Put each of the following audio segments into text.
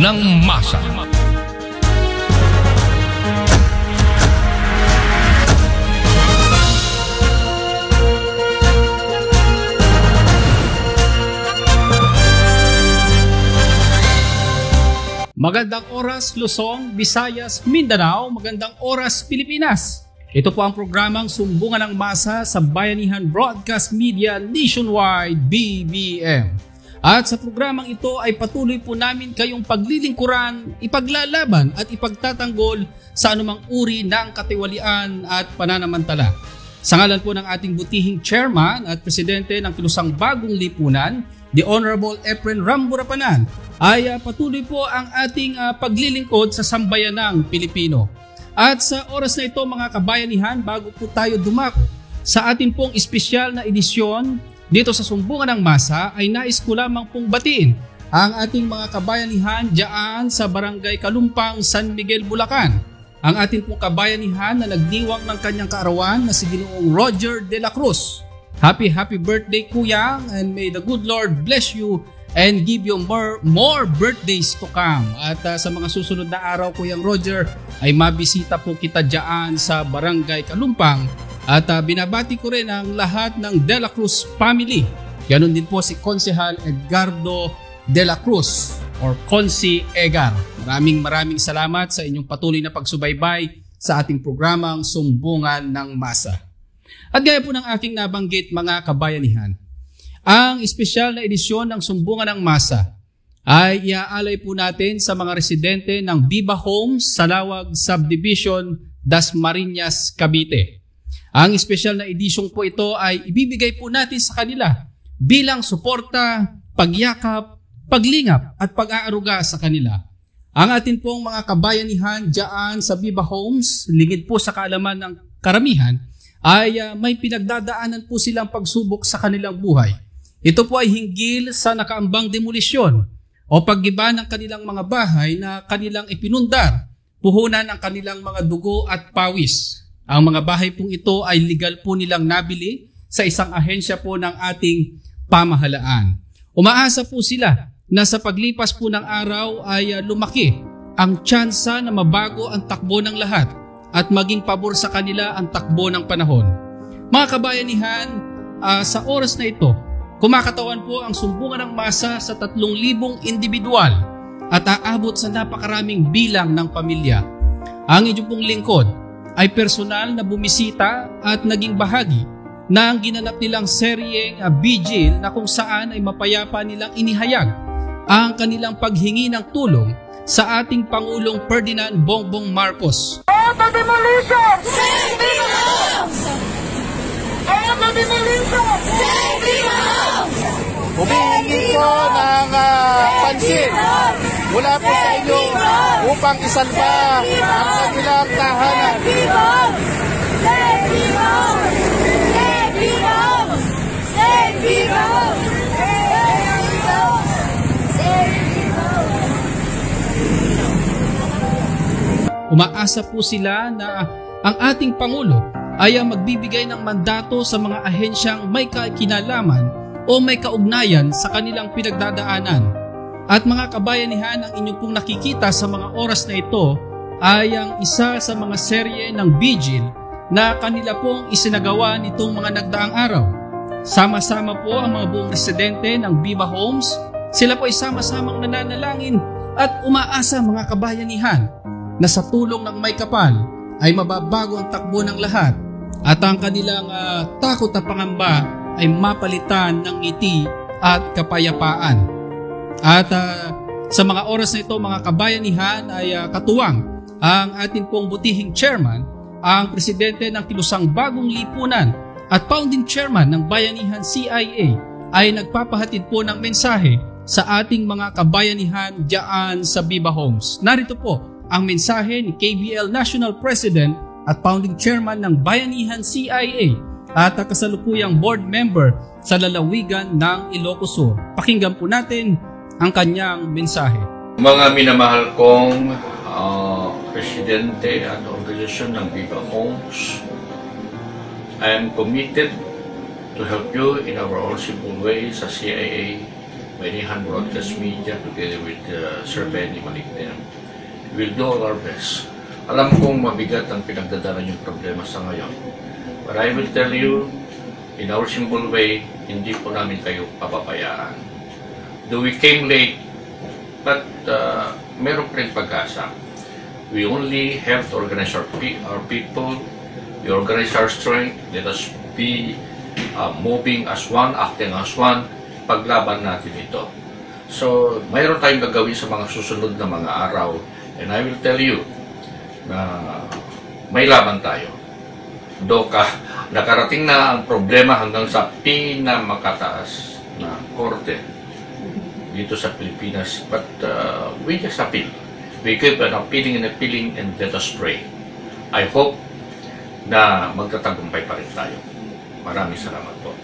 ng masa. Magandang oras Luzon, Visayas, Mindanao, magandang oras Pilipinas. Ito po ang programang Sumbungan ng Masa sa Bayanihan Broadcast Media Nationwide, BBM. At sa programang ito ay patuloy po namin kayong paglilingkuran, ipaglalaban at ipagtatanggol sa anumang uri ng katiwalian at pananamantala. Sa ngalan po ng ating butihing chairman at presidente ng Kilusang Bagong Lipunan, the Honorable Efren Ramburapanan, ay patuloy po ang ating paglilingkod sa sambayanang Pilipino. At sa oras na ito mga kabayanihan, bago po tayo dumako sa ating pong espesyal na edisyon dito sa Sumbungan ng Masa, ay nais ko lamang pong batiin ang ating mga kabayanihan dyan sa Barangay Kalumpang, San Miguel, Bulacan. Ang ating pong kabayanihan na nagdiwang ng kanyang kaarawan na si Ginoong Roger de la Cruz. Happy birthday Kuya, and may the good Lord bless you and give you more birthdays to come. At sa mga susunod na araw Kuyang Roger ay mabisita po kita dyan sa Barangay Kalumpang. At binabati ko rin ang lahat ng De La Cruz family. Ganon din po si Konsehal Edgardo De La Cruz or Konsi Egar. Maraming salamat sa inyong patuloy na pagsubaybay sa ating programang Sumbungan ng Masa. At gaya po ng aking nabanggit mga kabayanihan, ang espesyal na edisyon ng Sumbungan ng Masa ay iaalay po natin sa mga residente ng Viva Homes sa Lawag Subdivision, Dasmariñas, Cavite. Ang espesyal na edisyon po ito ay ibibigay po natin sa kanila bilang suporta, pagyakap, paglingap at pag-aaruga sa kanila. Ang atin pong mga kabayanihan dyan sa Viva Homes, lingid po sa kaalaman ng karamihan, ay may pinagdadaanan po silang pagsubok sa kanilang buhay. Ito po ay hinggil sa nakaambang demolisyon o paggiba ng kanilang mga bahay na kanilang ipinundar, puhunan ng kanilang mga dugo at pawis. Ang mga bahay pong ito ay legal po nilang nabili sa isang ahensya po ng ating pamahalaan. Umaasa po sila na sa paglipas po ng araw ay lumaki ang tsansa na mabago ang takbo ng lahat at maging pabor sa kanila ang takbo ng panahon. Mga kabayanihan, sa oras na ito, kumakatawan po ang Sumbungan ng Masa sa 3,000 individual at aabot sa napakaraming bilang ng pamilya. Ang inyong pong lingkod ay personal na bumisita at naging bahagi ng ginanap nilang seryeng vigil na kung saan ay mapayapa nilang inihayag ang kanilang paghingi ng tulong sa ating Pangulong Ferdinand Bongbong Marcos. End the demolition! Save Viva Homes! End the demolition! Save Viva Homes! Humihingi ko ng pansin mula po sa inyo upang isalba ang kanilang tahanan. Save Viva Homes! Save Viva Homes! Save Viva Homes! Save Viva Homes! Umaasa po sila na ang ating Pangulo ay magbibigay ng mandato sa mga ahensyang may kinalaman o may kaugnayan sa kanilang pinagdadaanan. At mga kabayanihan, ang inyong pong nakikita sa mga oras na ito ay ang isa sa mga serye ng vigil na kanila pong isinagawa nitong mga nagdaang araw. Sama-sama po ang mga buong residente ng Viva Homes. Sila po ay sama-samang nananalangin at umaasa mga kabayanihan na sa tulong ng may kapal ay mababago ang takbo ng lahat at ang kanilang takot at pangamba ay mapalitan ng ngiti at kapayapaan. At sa mga oras na ito mga kabayanihan ay katuwang ang ating pong butihing chairman, ang presidente ng Kilusang Bagong Lipunan at founding chairman ng Bayanihan CIA ay nagpapahatid po ng mensahe sa ating mga kabayanihan dyan sa Viva Homes. Narito po ang mensahe ni KBL National President at founding chairman ng Bayanihan CIA at kasalukuyang board member sa lalawigan ng Ilocos Sur. Pakinggan po natin ang kanyang mensahe. Mga minamahal kong presidente at organisasyon ng Viva Homes, I am committed to help you in our own simple way sa CIA Bayanihan Broadcast Media together with Sir Benny Malignem. We'll do all our best. Alam kong mabigat ang pinagdadala yung problema sa ngayon. But I will tell you, in our simple way, hindi po namin kayo papabayaan. Though we came late, but meron pa rin pag-asa. We only have to organize our people, we organize our strength, let us be moving as one, acting as one, paglaban natin ito. So, mayroon tayong gagawin sa mga susunod na mga araw, and I will tell you na may laban tayo. Nakarating na ang problema hanggang sa pinamakataas na korte dito sa Pilipinas. But we just appeal. We keep on appealing and let us pray. I hope na magtatagumpay pa rin tayo. Maraming salamat po.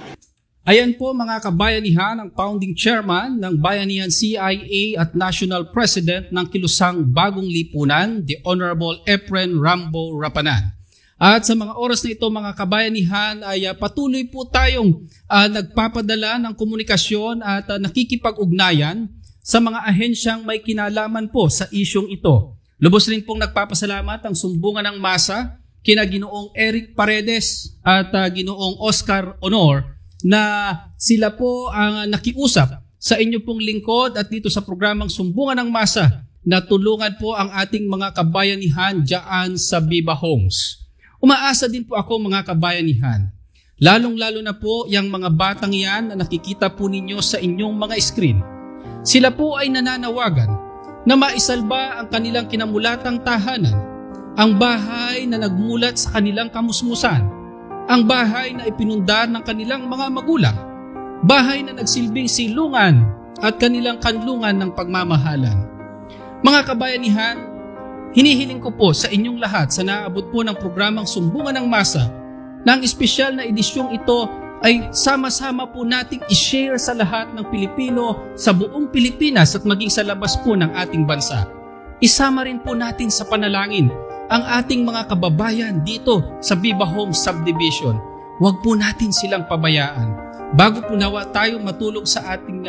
Ayan po mga kabayanihan, ang founding chairman ng Bayanihan CIA at National President ng Kilusang Bagong Lipunan, the Honorable Efren Rambo Rapanan. At sa mga oras na ito mga kabayanihan ay patuloy po tayong nagpapadala ng komunikasyon at nakikipag-ugnayan sa mga ahensyang may kinalaman po sa isyong ito. Lubos rin pong nagpapasalamat ang sumbungan ng masa kina Ginoong Eric Paredes at Ginoong Oscar Honor na sila po ang nakiusap sa inyo pong lingkod at dito sa programang Sumbungan ng Masa na tulungan po ang ating mga kabayanihan dyan sa Viva Homes. Umaasa din po ako mga kabayanihan, lalong-lalo na po yung mga batang yan na nakikita po ninyo sa inyong mga screen. Sila po ay nananawagan na maisalba ang kanilang kinamulatang tahanan, ang bahay na nagmulat sa kanilang kamusmusan, ang bahay na ipinundar ng kanilang mga magulang, bahay na nagsilbing silungan at kanilang kanlungan ng pagmamahalan. Mga kabayanihan, hinihiling ko po sa inyong lahat sa naabot po ng programang Sumbungan ng Masa na ang espesyal na edisyong ito ay sama-sama po nating i-share sa lahat ng Pilipino sa buong Pilipinas at maging sa labas po ng ating bansa. Isama rin po natin sa panalangin ang ating mga kababayan dito sa Viva Homes Subdivision. Huwag po natin silang pabayaan. Bago po nawa tayo matulog sa ating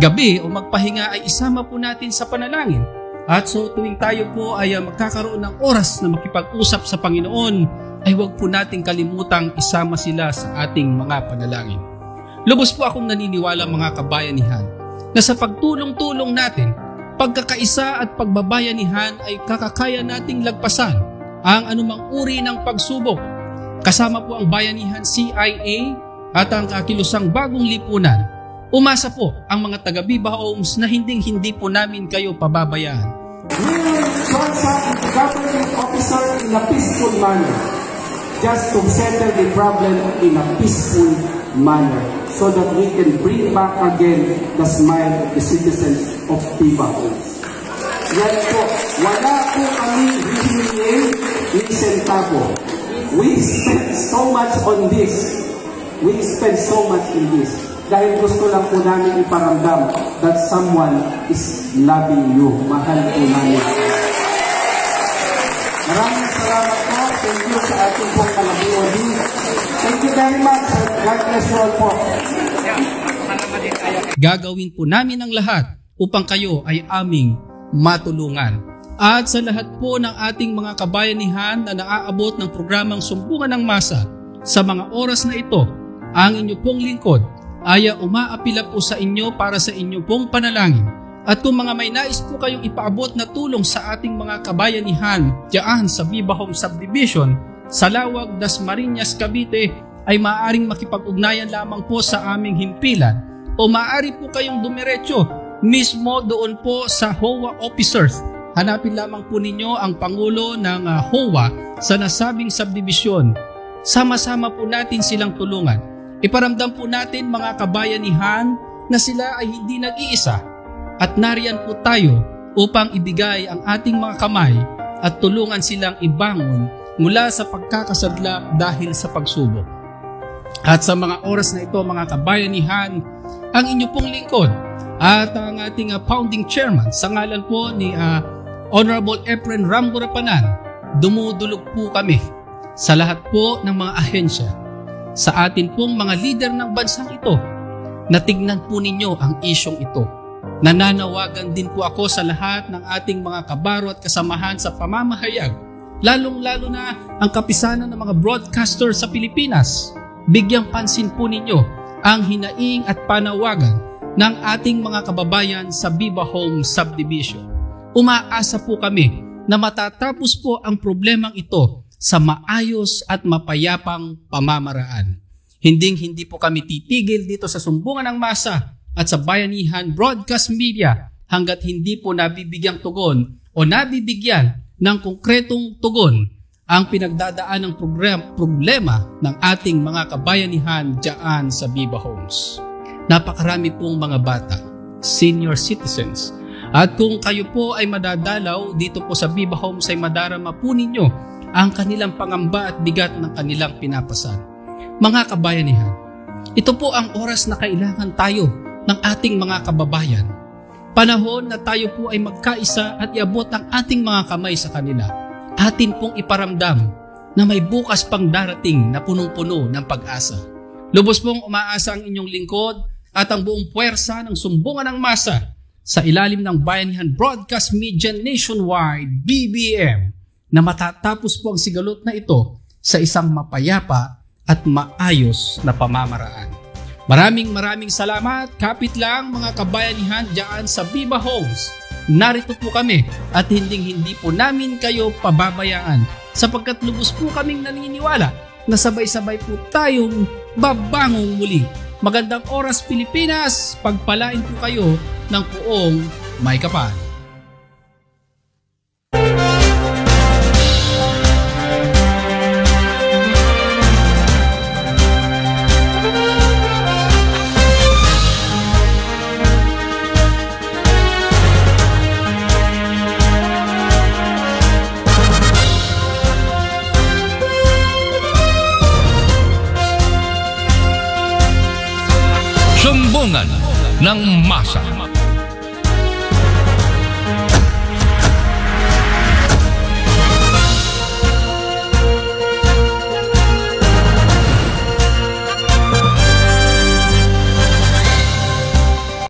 gabi o magpahinga ay isama po natin sa panalangin. At so tuwing tayo po ay magkakaroon ng oras na makipag-usap sa Panginoon, ay huwag po natin kalimutang isama sila sa ating mga panalangin. Lubos po akong naniniwala mga kabayanihan na sa pagtulong-tulong natin, pagkakaisa at pagbabayanihan ay kakakaya nating lagpasan ang anumang uri ng pagsubok. Kasama po ang Bayanihan CIA at ang Kilusang Bagong Lipunan. Umasa po ang mga taga-Viva Homes na hindi po namin kayo pababayaan. We will contact the governing officer in a peaceful manner, just to settle the problem in a peaceful manner, so that we can bring back again the smile of the citizens of Viva Homes. Yan po, wala po kami hihingi ni centavo. We spend so much on this. We spend so much in this. Dahil gusto lang po namin iparamdam that someone is loving you. Mahal po namin. Maraming salamat po. Thank you sa ating pong kalabuod. Thank you very much. God bless you all po. Gagawin po namin ang lahat upang kayo ay aming matulungan. At sa lahat po ng ating mga kabayanihan na naaabot ng programang Sumbungan ng Masa, sa mga oras na ito, ang inyo pong lingkod ay umaapila po sa inyo para sa inyo pong panalangin. At kung mga may nais po kayong ipaabot na tulong sa ating mga kabayanihan diyan sa Viva Homes Subdivision, sa Lawag, Dasmariñas, Cavite, ay maaaring makipag-ugnayan lamang po sa aming himpilan o maaari po kayong dumiretso mismo doon po sa HOA officers. Hanapin lamang po ninyo ang Pangulo ng HOA sa nasabing subdivision. Sama-sama po natin silang tulungan. Iparamdam po natin mga kabayanihan na sila ay hindi nag-iisa at nariyan po tayo upang ibigay ang ating mga kamay at tulungan silang ibangon mula sa pagkakasadlak dahil sa pagsubok. At sa mga oras na ito mga kabayanihan, ang inyo pong lingkod at ang ating founding chairman sa ngalan po ni Honorable Efren Rambo Rapanan, dumudulog po kami sa lahat po ng mga ahensya, sa atin pong mga leader ng bansang ito, na tignan po ninyo ang isyong ito. Nananawagan din po ako sa lahat ng ating mga kabaro at kasamahan sa pamamahayag, lalong-lalo na ang kapisanan ng mga broadcaster sa Pilipinas. Bigyang pansin po ninyo ang hinaing at panawagan ng ating mga kababayan sa Viva Homes Subdivision. Umaasa po kami na matatapos po ang problemang ito sa maayos at mapayapang pamamaraan. Hindi po kami titigil dito sa sumbungan ng masa at sa Bayanihan Broadcast Media hanggat hindi po nabibigyang tugon o nabibigyan ng konkretong tugon ang pinagdadaan ng problema ng ating mga kabayanihan dyan sa Viva Homes. Napakarami pong mga bata, senior citizens, at kung kayo po ay madadalaw dito po sa Viva Homes ay madarama po ninyo ang kanilang pangamba at bigat ng kanilang pinapasan. Mga kabayanihan, ito po ang oras na kailangan tayo ng ating mga kababayan. Panahon na tayo po ay magkaisa at iabot ang ating mga kamay sa kanila. Atin pong iparamdam na may bukas pang darating na punong-puno ng pag-asa. Lubos pong umaasa ang inyong lingkod at ang buong puwersa ng sumbungan ng masa sa ilalim ng Bayanihan Broadcast Media Nationwide, BBM, na matatapos po ang sigalot na ito sa isang mapayapa at maayos na pamamaraan. Maraming salamat. Kapit lang mga kabayanihan dyan sa Viva Homes. Narito po kami at hindi po namin kayo pababayaan sapagkat lubos po kaming naniniwala na sabay-sabay po tayong babangong muli. Magandang oras Pilipinas, pagpalain po kayo ng poong may kapal. Sumbungan ng masa.